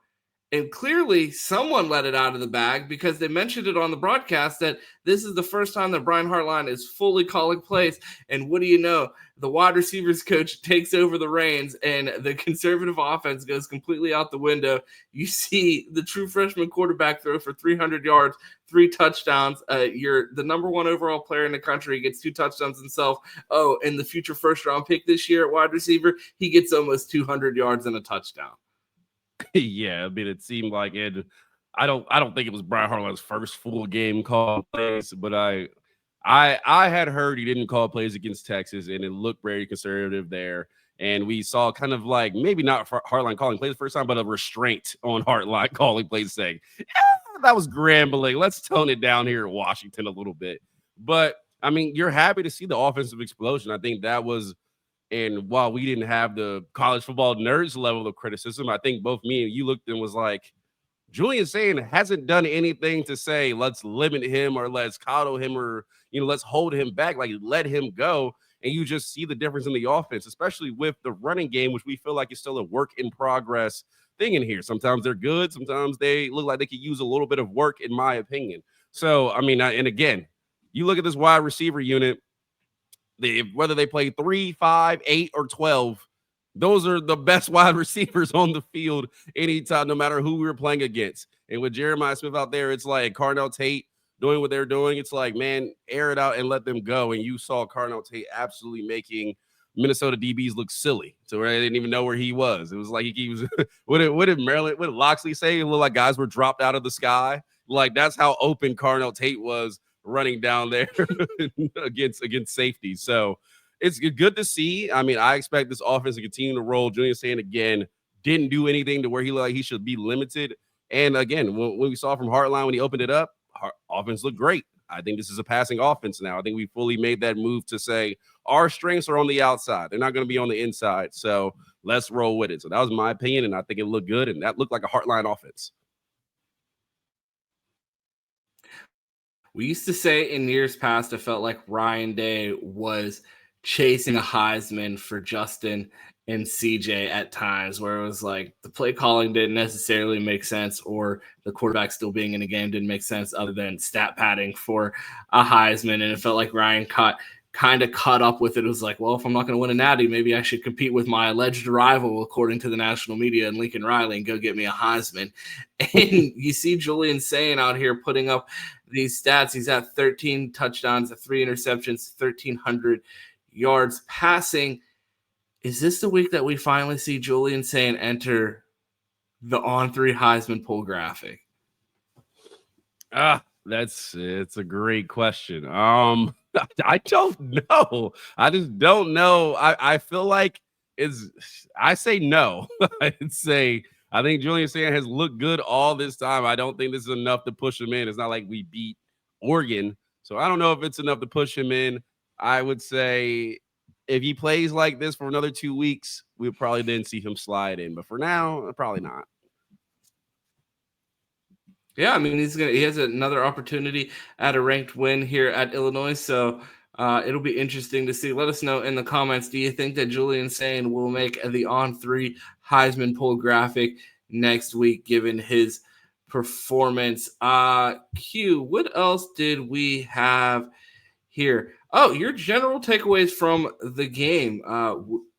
And clearly someone let it out of the bag, because they mentioned it on the broadcast that this is the first time that Brian Hartline is fully calling plays. And what do you know? The wide receivers coach takes over the reins, and the conservative offense goes completely out the window. You see the true freshman quarterback throw for 300 yards, 3 touchdowns. You're the number 1 overall player in the country, gets 2 touchdowns himself. Oh, and the future first-round pick this year at wide receiver, he gets almost 200 yards and a touchdown. Yeah, I mean, it seemed like it. I don't think it was Brian Hartline's first full game call plays, but I had heard he didn't call plays against Texas, and it looked very conservative there. And we saw kind of like, maybe not Hartline calling plays the first time, but a restraint on Hartline calling plays, saying, that was grambling. Let's tone it down here in Washington a little bit. But I mean, you're happy to see the offensive explosion. I think that was. And while we didn't have the college football nerds level of criticism, I think both me and you looked and was like, Julian Sayin hasn't done anything to say, let's limit him or let's coddle him or, let's hold him back. Like, let him go. And you just see the difference in the offense, especially with the running game, which we feel like is still a work in progress thing in here. Sometimes they're good. Sometimes they look like they could use a little bit of work, in my opinion. So, I mean, and again, you look at this wide receiver unit, whether they play 3, 5, 8, or 12, those are the best wide receivers on the field anytime, no matter who we're playing against. And with Jeremiah Smith out there, it's like Carnell Tate doing what they're doing. It's like, man, air it out and let them go. And you saw Carnell Tate absolutely making Minnesota DBs looked silly. So they didn't even know where he was. It was like he was what did Loxley say? It looked like guys were dropped out of the sky. Like that's how open Carnell Tate was running down there against safety. So it's good to see. I mean, I expect this offense to continue to roll. Julian Sayin again didn't do anything to where he looked like he should be limited. And again, when we saw from Hartline when he opened it up, offense looked great. I think this is a passing offense now. I think we fully made that move to say our strengths are on the outside. They're not going to be on the inside. So let's roll with it. So that was my opinion, and I think it looked good, and that looked like a Hartline offense. We used to say in years past, it felt like Ryan Day was chasing a Heisman for Justin and CJ at times, where it was like the play calling didn't necessarily make sense, or the quarterback still being in the game didn't make sense other than stat padding for a Heisman. And it felt like Ryan kind of caught up with it. It was like, well, if I'm not going to win a natty, maybe I should compete with my alleged rival, according to the national media, and Lincoln Riley, and go get me a Heisman. And you see Julian Sayin out here putting up these stats. He's at 13 touchdowns, 3 interceptions, 1,300 yards passing. Is this the week that we finally see Julian Sayin enter the On3 Heisman poll graphic? It's a great question. I don't know. I just don't know. I feel like I say no. I think Julian Sayin has looked good all this time. I don't think this is enough to push him in. It's not like we beat Oregon. So I don't know if it's enough to push him in. I would say if he plays like this for another 2 weeks, we'll probably then see him slide in. But for now, probably not. Yeah, I mean, he has another opportunity at a ranked win here at Illinois, so it'll be interesting to see. Let us know in the comments, do you think that Julian Sayin will make the On3 Heisman poll graphic next week, given his performance? Q, what else did we have here? Oh, your general takeaways from the game. I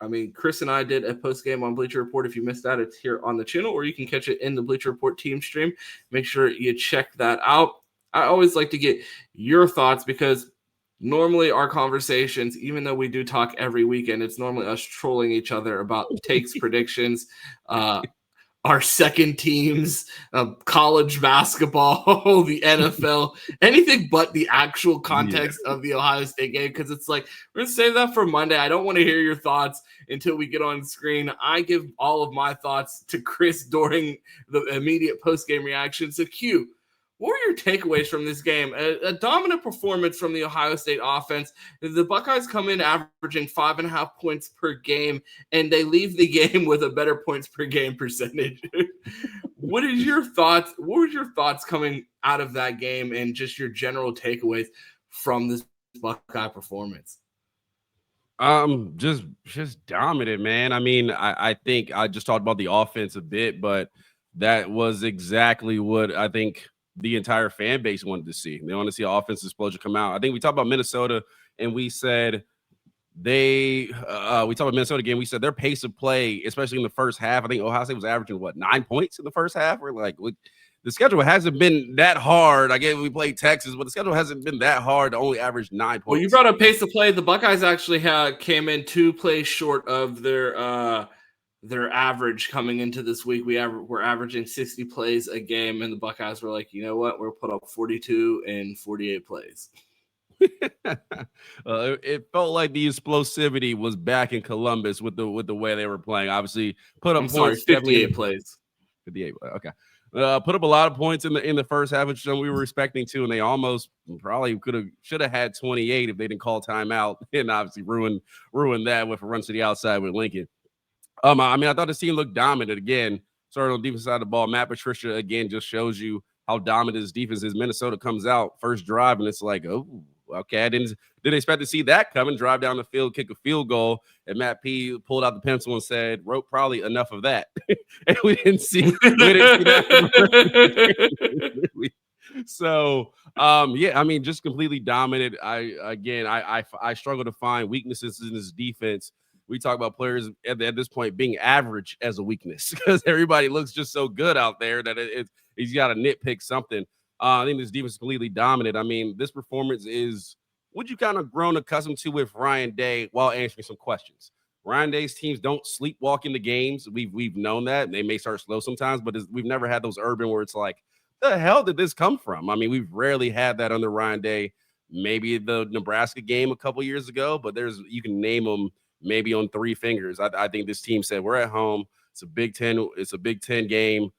mean, Chris and I did a post game on Bleacher Report. If you missed that, it's here on the channel, or you can catch it in the Bleacher Report team stream. Make sure you check that out. I always like to get your thoughts, because normally our conversations, even though we do talk every weekend, it's normally us trolling each other about takes, predictions, our second teams, college basketball, the NFL, anything but the actual context of the Ohio State game, because it's like, we're going to save that for Monday. I don't want to hear your thoughts until we get on screen. I give all of my thoughts to Chris during the immediate post-game reaction. So, Q, what were your takeaways from this game? A dominant performance from the Ohio State offense. The Buckeyes come in averaging 5.5 points per game, and they leave the game with a better points per game percentage. What were your thoughts coming out of that game, and just your general takeaways from this Buckeye performance? Just dominant, man. I mean, I think I just talked about the offense a bit, but that was exactly what I think the entire fan base wanted to see. They want to see an offensive explosion come out. I think we talked about Minnesota, and we said we talked about Minnesota again. We said their pace of play, especially in the first half, I think Ohio State was averaging 9 points in the first half. We're like, the schedule hasn't been that hard. I guess we played Texas, but the schedule hasn't been that hard to only average 9 points. Well, you brought up pace of play. The Buckeyes actually came in 2 plays short of their average coming into this week. We're averaging 60 plays a game, and the Buckeyes were like, you know what? We'll put up 42 and 48 plays. It felt like the explosivity was back in Columbus with the way they were playing. Obviously, put up points. 58 plays. 58. Okay. Put up a lot of points in the first half, which we were expecting to, and they almost probably should have had 28 if they didn't call timeout, and obviously ruin that with a run to the outside with Lincoln. I mean, I thought the team looked dominant again. Started on the defense side of the ball. Matt Patricia again just shows you how dominant his defense is. Minnesota comes out first drive, and it's like, oh, okay. I didn't expect to see that coming. Drive down the field, kick a field goal, and Matt P pulled out the pencil and said, "Wrote probably enough of that." And we didn't see that. So, yeah, I mean, just completely dominant. I struggle to find weaknesses in his defense. We talk about players at this point being average as a weakness, because everybody looks just so good out there that he's got to nitpick something. I think this defense is completely dominant. I mean, this performance is what you kind of grown accustomed to with Ryan Day while answering some questions. Ryan Day's teams don't sleepwalk into games. We've known that. They may start slow sometimes, but we've never had those urban where it's like, the hell did this come from? I mean, we've rarely had that under Ryan Day. Maybe the Nebraska game a couple years ago, but you can name them maybe on 3 fingers. I think this team said, we're at home. It's a Big Ten game.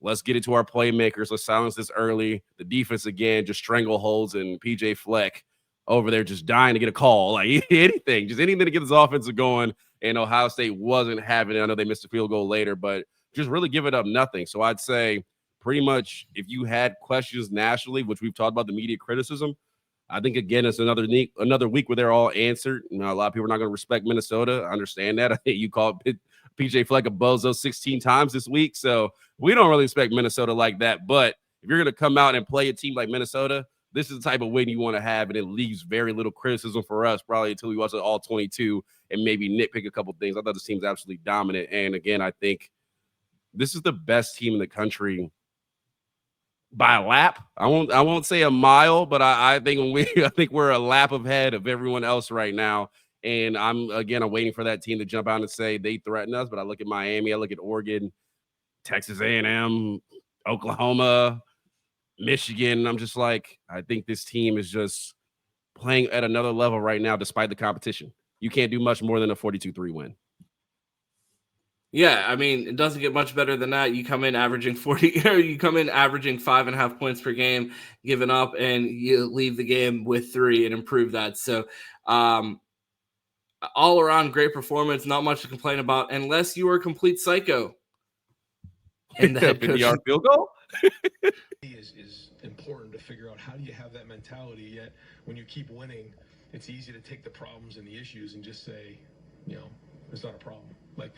Let's get it to our playmakers. Let's silence this early. The defense, again, just strangleholds, and PJ Fleck over there just dying to get a call. Like anything to get this offensive going. And Ohio State wasn't having it. I know they missed a field goal later, but just really give it up nothing. So I'd say pretty much if you had questions nationally, which we've talked about the media criticism, I think, again, it's another week where they're all answered. You know, a lot of people are not going to respect Minnesota. I understand that. I think you called PJ Fleck a bozo 16 times this week. So we don't really expect Minnesota like that. But if you're going to come out and play a team like Minnesota, this is the type of win you want to have, and it leaves very little criticism for us probably until we watch it all 22 and maybe nitpick a couple things. I thought this team's absolutely dominant. And, again, I think this is the best team in the country by a lap. I won't say a mile, but I think we're a lap ahead of everyone else right now. And I'm waiting for that team to jump out and say they threaten us. But I look at Miami, I look at Oregon, Texas A&M, Oklahoma, Michigan. I'm just like, I think this team is just playing at another level right now, despite the competition. You can't do much more than a 42-3 win. Yeah, I mean, it doesn't get much better than that. You come in averaging 5.5 points per game, giving up, and you leave the game with 3 and improve that. So all around great performance, not much to complain about, unless you are a complete psycho. And the head coach field goal is important to figure out how do you have that mentality, yet when you keep winning, it's easy to take the problems and the issues and just say, it's not a problem. Like,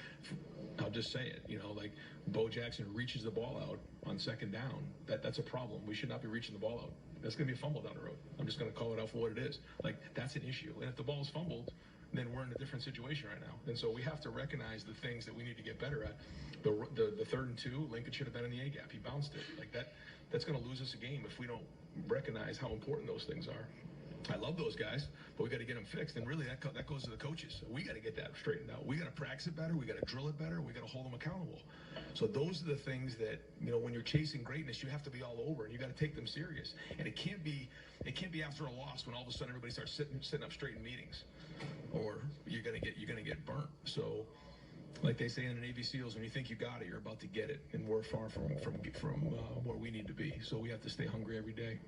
I'll just say it, like Bo Jackson reaches the ball out on second down. That's a problem. We should not be reaching the ball out. That's going to be a fumble down the road. I'm just going to call it out for what it is. Like, that's an issue. And if the ball is fumbled, then we're in a different situation right now. And so we have to recognize the things that we need to get better at. The 3rd and 2, Lincoln should have been in the A gap. He bounced it. Like that's going to lose us a game if we don't recognize how important those things are. I love those guys, but we got to get them fixed. And really, that goes to the coaches. So we got to get that straightened out. We got to practice it better. We got to drill it better. We got to hold them accountable. So those are the things that, when you're chasing greatness, you have to be all over, and you got to take them serious. And it can't be after a loss when all of a sudden everybody starts sitting up straight in meetings, or you're gonna get burnt. So, like they say in the Navy SEALs, when you think you got it, you're about to get it, and we're far from where we need to be. So we have to stay hungry every day.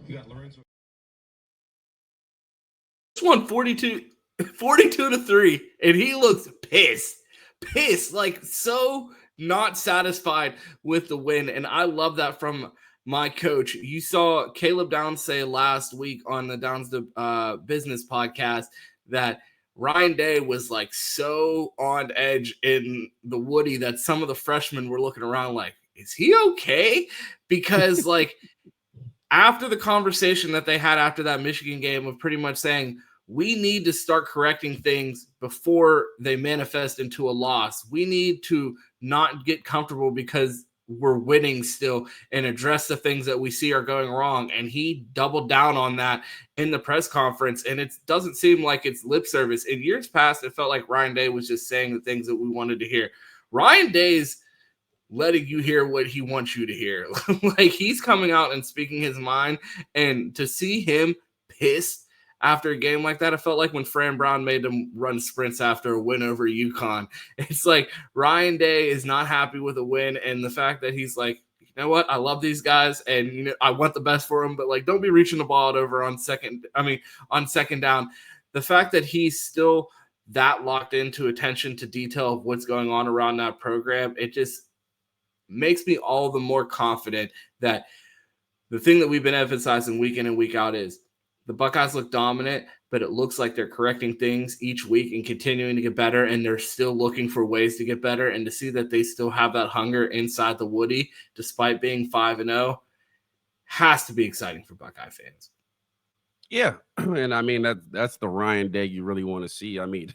We got Lorenzo. Won 42-3, and he looks pissed, like so not satisfied with the win. And I love that from my coach. You saw Caleb Downs say last week on the Downs to Business podcast that Ryan Day was like so on edge in the Woody that some of the freshmen were looking around like, is he okay? Because like after the conversation that they had after that Michigan game of pretty much saying, we need to start correcting things before they manifest into a loss. We need to not get comfortable because we're winning still and address the things that we see are going wrong. And he doubled down on that in the press conference. And it doesn't seem like it's lip service. In years past, it felt like Ryan Day was just saying the things that we wanted to hear. Ryan Day's letting you hear what he wants you to hear. Like he's coming out and speaking his mind, and to see him pissed after a game like that, I felt like when Fran Brown made them run sprints after a win over UConn. It's like Ryan Day is not happy with a win, and the fact that he's like, you know what, I love these guys, and I want the best for them, but like don't be reaching the ball out over on second down. The fact that he's still that locked into attention to detail of what's going on around that program, it just makes me all the more confident that the thing that we've been emphasizing week in and week out is the Buckeyes look dominant, but it looks like they're correcting things each week and continuing to get better, and they're still looking for ways to get better. And to see that they still have that hunger inside the Woody, despite being 5-0, has to be exciting for Buckeye fans. Yeah, and I mean that's the Ryan Day you really want to see. I mean,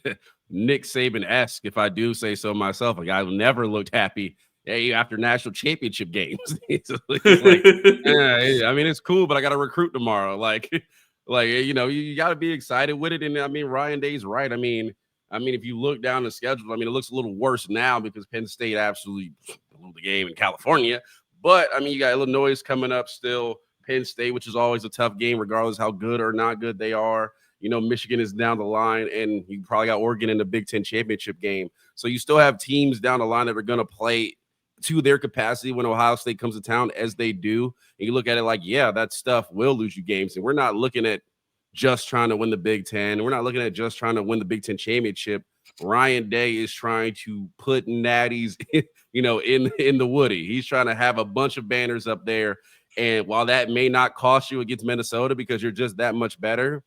Nick Saban-esque, if I do say so myself. Like I've never looked happy after national championship games. It's like, I mean, it's cool, but I got to recruit tomorrow. Like Like, you got to be excited with it. And I mean, Ryan Day's right. I mean, if you look down the schedule, I mean, it looks a little worse now because Penn State absolutely blew the game in California. But I mean, you got Illinois coming up still, Penn State, which is always a tough game, regardless how good or not good they are. Michigan is down the line, and you probably got Oregon in the Big Ten championship game. So you still have teams down the line that are going to play to their capacity when Ohio State comes to town, as they do. And you look at it like, yeah, that stuff will lose you games. And we're not looking at just trying to win the Big Ten. We're not looking at just trying to win the Big Ten championship. Ryan Day is trying to put natties, in the Woody. He's trying to have a bunch of banners up there. And while that may not cost you against Minnesota because you're just that much better,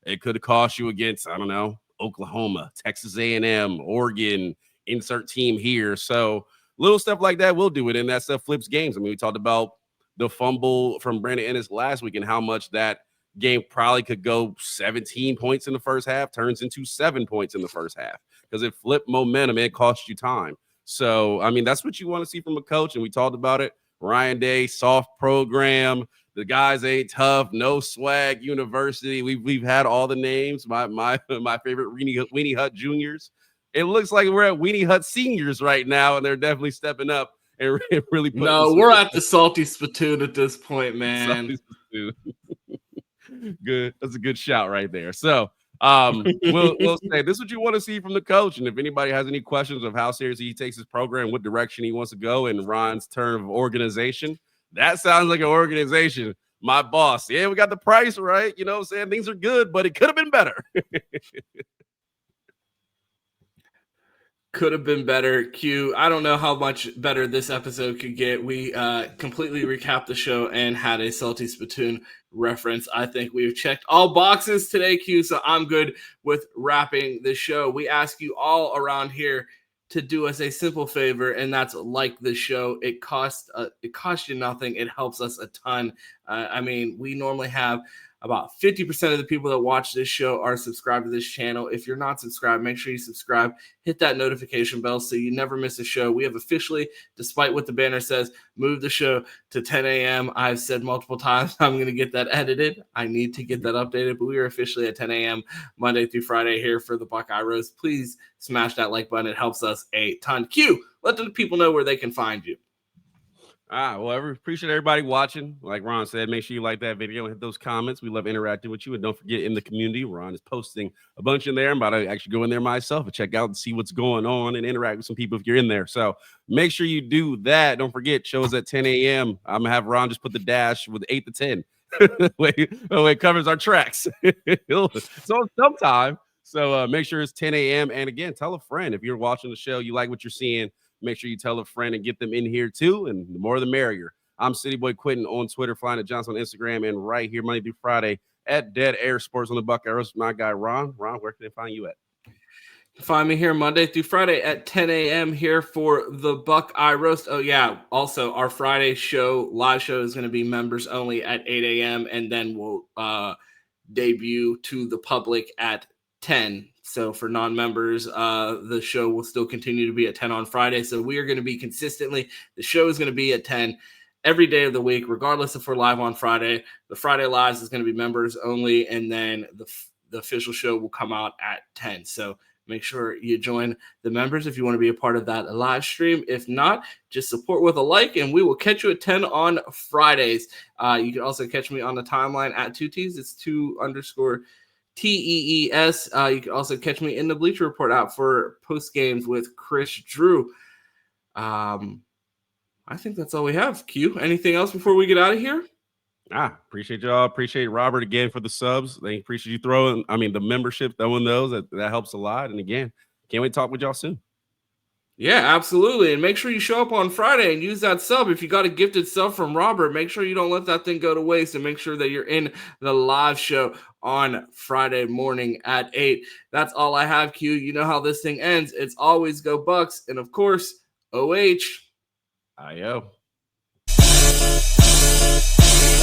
it could cost you against, I don't know, Oklahoma, Texas A&M, Oregon, insert team here. So little stuff like that will do it, and that stuff flips games. I mean, we talked about the fumble from Brandon Ennis last week and how much that game probably could go 17 points in the first half, turns into 7 points in the first half because it flipped momentum and it cost you time. So, I mean, that's what you want to see from a coach, and we talked about it. Ryan Day, soft program. The guys ain't tough. No swag university. We've had all the names. My favorite Weenie Hut juniors. It looks like we're at Weenie Hut seniors right now, and they're definitely stepping up and really putting. No, we're at the salty spittoon at this point, man. Good. That's a good shout right there. So we'll say this is what you want to see from the coach. And if anybody has any questions of how seriously he takes his program, what direction he wants to go in Ron's term of organization, that sounds like an organization. My boss. Yeah, we got the price right. You know what I'm saying? Things are good, but it could have been better. Could have been better. Q, I don't know how much better this episode could get. We completely recapped the show and had a Salty Spittoon reference. I think we've checked all boxes today, Q, so I'm good with wrapping the show. We ask you all around here to do us a simple favor, and that's like the show. It costs you nothing. It helps us a ton. I mean, we normally have about 50% of the people that watch this show are subscribed to this channel. If you're not subscribed, make sure you subscribe. Hit that notification bell so you never miss a show. We have officially, despite what the banner says, moved the show to 10 a.m. I've said multiple times I'm going to get that edited. I need to get that updated, but we are officially at 10 a.m. Monday through Friday here for the Buckeye Roast. Please smash that like button. It helps us a ton. Q, let the people know where they can find you. Well, I appreciate everybody watching. Like Ron said, make sure you like that video and hit those comments. We love interacting with you. And don't forget, in the community, Ron is posting a bunch in there. I'm about to actually go in there myself and check out and see what's going on and interact with some people if you're in there. So make sure you do that. Don't forget, shows at 10 a.m. I'm going to have Ron just put the dash with 8 to 10. It covers our tracks. So sometime. So make sure it's 10 a.m. And again, tell a friend. If you're watching the show, you like what you're seeing, make sure you tell a friend and get them in here too. And the more the merrier. I'm City Boy Quentin on Twitter, Flying at Johnson on Instagram, and right here Monday through Friday at Dead Air Sports on the Buckeye Roast. My guy Ron. Ron, where can they find you at? Find me here Monday through Friday at 10 a.m. here for the Buckeye Roast. Oh, yeah. Also, our Friday show, live show, is going to be members only at 8 a.m. And then we'll debut to the public at 10. So for non-members, the show will still continue to be at 10 on Friday. So we are going to be consistently, the show is going to be at 10 every day of the week, regardless if we're live on Friday. The Friday Lives is going to be members only, and then the official show will come out at 10. So make sure you join the members if you want to be a part of that live stream. If not, just support with a like, and we will catch you at 10 on Fridays. You can also catch me on the timeline at 2Ts. It's 2_TEES. You can also catch me in the Bleacher Report out for post games with Chris Drew. I think that's all we have. Q, anything else before we get out of here? Appreciate y'all. Appreciate Robert again for the subs. They appreciate you throwing, the membership, throwing those. That helps a lot. And again, can't wait to talk with y'all soon. Yeah, absolutely. And make sure you show up on Friday and use that sub. If you got a gifted sub from Robert, make sure you don't let that thing go to waste, and make sure that you're in the live show on Friday morning at 8. That's all I have, Q. You know how this thing ends. It's always go Bucks. And of course, OH. Ayo.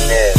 Yeah.